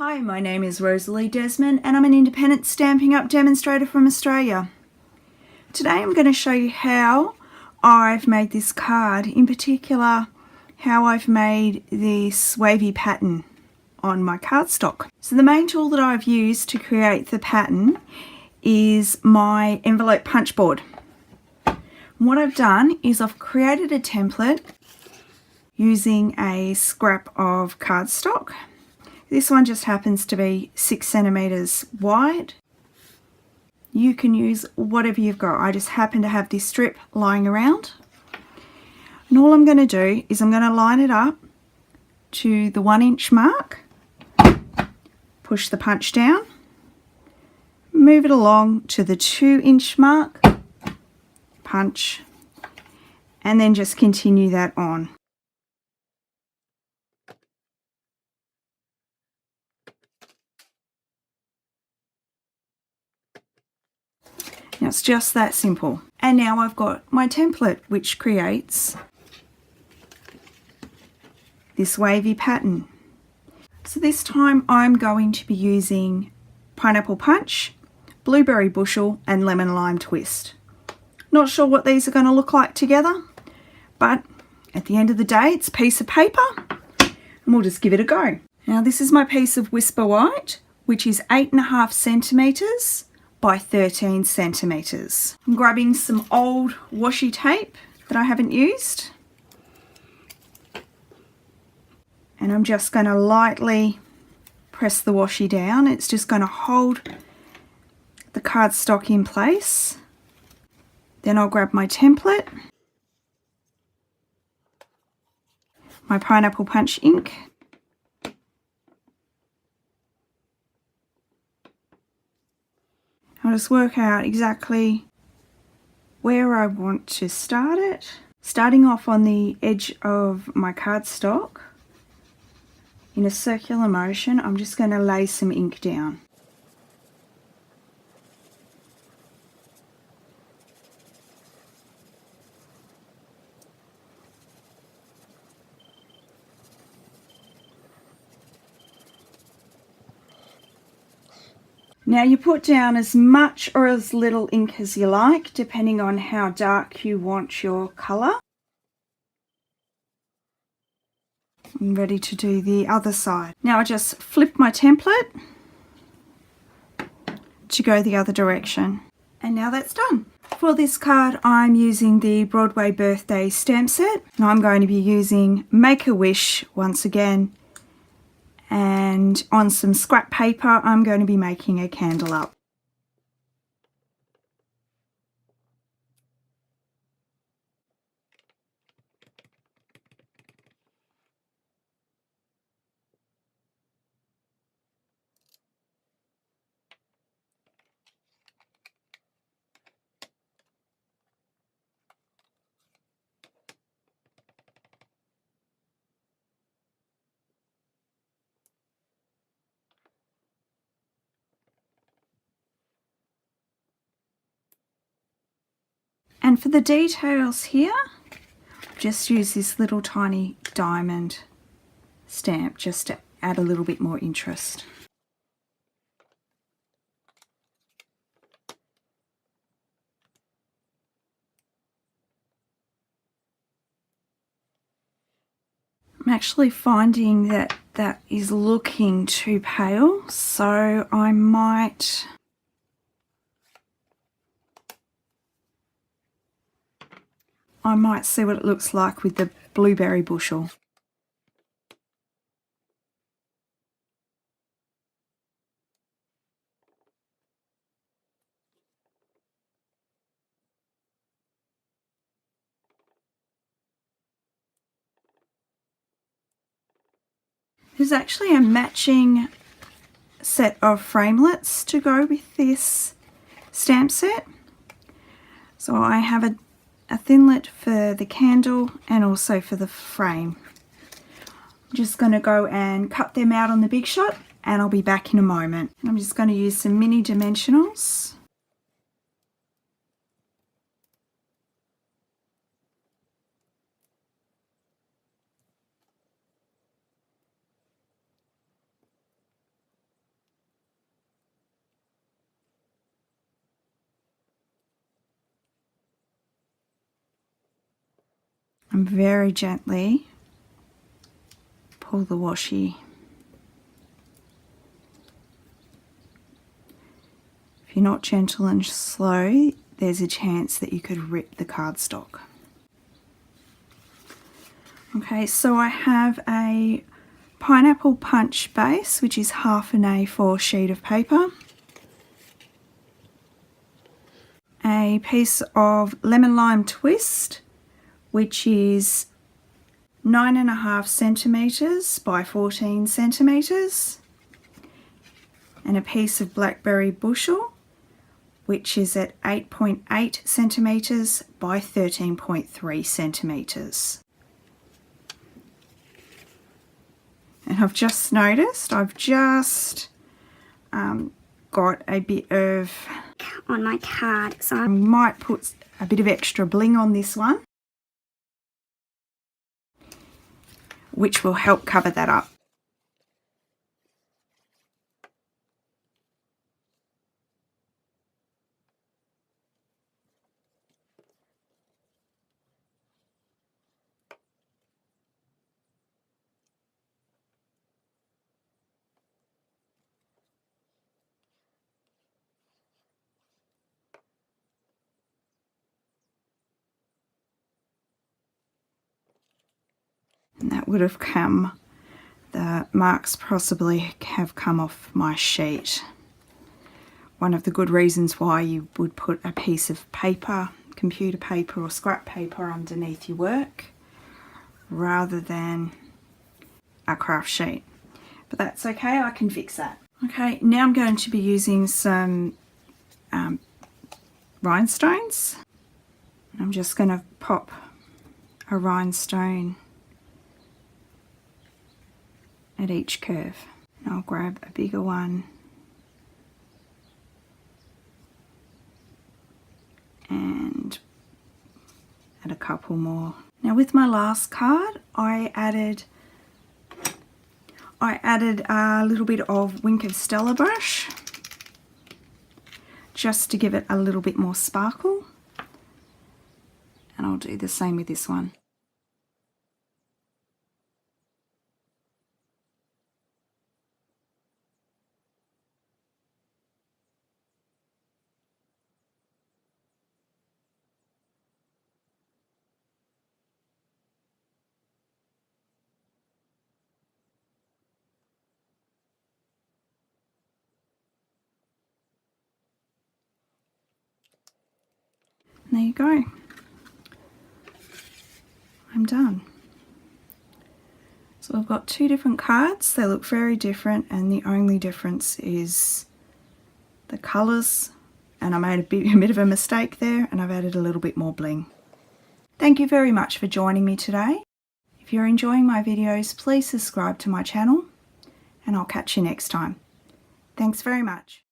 Hi, my name is Rosalie Desmond and I'm an independent Stampin' Up! Demonstrator from Australia. Today I'm going to show you how I've made this card, in particular how I've made this wavy pattern on my cardstock. So the main tool that I've used to create the pattern is my envelope punch board. And what I've done is I've created a template using a scrap of cardstock. This one just happens to be 6 centimeters wide. You can use whatever you've got. I just happen to have this strip lying around. And all I'm going to do is I'm going to line it up to the 1 inch mark, push the punch down, move it along to the 2 inch mark, punch, and then just continue that on. Now it's just that simple. And now I've got my template which creates this wavy pattern. So this time I'm going to be using pineapple punch, blueberry bushel and lemon lime twist. Not sure what these are going to look like together, but at the end of the day it's a piece of paper and we'll just give it a go. Now this is my piece of Whisper White, which is 8.5 centimeters by 13 centimeters. I'm grabbing some old washi tape that I haven't used, and I'm just going to lightly press the washi down. It's just going to hold the cardstock in place. Then I'll grab my template, my pineapple punch ink, I'll just work out exactly where I want to start it. Starting off on the edge of my cardstock, in a circular motion, I'm just going to lay some ink down. Now you put down as much or as little ink as you like, depending on how dark you want your colour. I'm ready to do the other side. Now I just flip my template to go the other direction. And now that's done. For this card I'm using the Broadway Birthday stamp set. And I'm going to be using Make-A-Wish once again. And on some scrap paper I'm going to be making a candle up. And for the details here, just use this little tiny diamond stamp just to add a little bit more interest. I'm actually finding that that is looking too pale, so I might see what it looks like with the blueberry bushel. There's actually a matching set of framelits to go with this stamp set. So I have a thinlet for the candle and also for the frame. I'm just going to go and cut them out on the Big Shot and I'll be back in a moment. I'm just going to use some mini dimensionals. and very gently pull the washi. If you're not gentle and slow, there's a chance that you could rip the cardstock. Okay, so I have a pineapple punch base, which is half an A4 sheet of paper, a piece of lemon lime twist, which is 9.5 centimetres by 14 centimetres, and a piece of blackberry bushel, which is at 8.8 centimetres by 13.3 centimetres. And I've just noticed I've just got a bit of on my card, so I might put a bit of extra bling on this one, which will help cover that up. And that would have come, the marks possibly have come off my sheet. One of the good reasons why you would put a piece of paper, computer paper or scrap paper underneath your work rather than a craft sheet. But that's okay, I can fix that. Okay, now I'm going to be using some rhinestones. I'm just going to pop a rhinestone at each curve. And I'll grab a bigger one and add a couple more. Now with my last card, I added a little bit of Wink of Stella brush just to give it a little bit more sparkle, and I'll do the same with this one. There you go. I'm done. So I've got two different cards. They look very different, and the only difference is the colours, and I made a bit of a mistake there, and I've added a little bit more bling. Thank you very much for joining me today. If you're enjoying my videos, please subscribe to my channel, and I'll catch you next time. Thanks very much.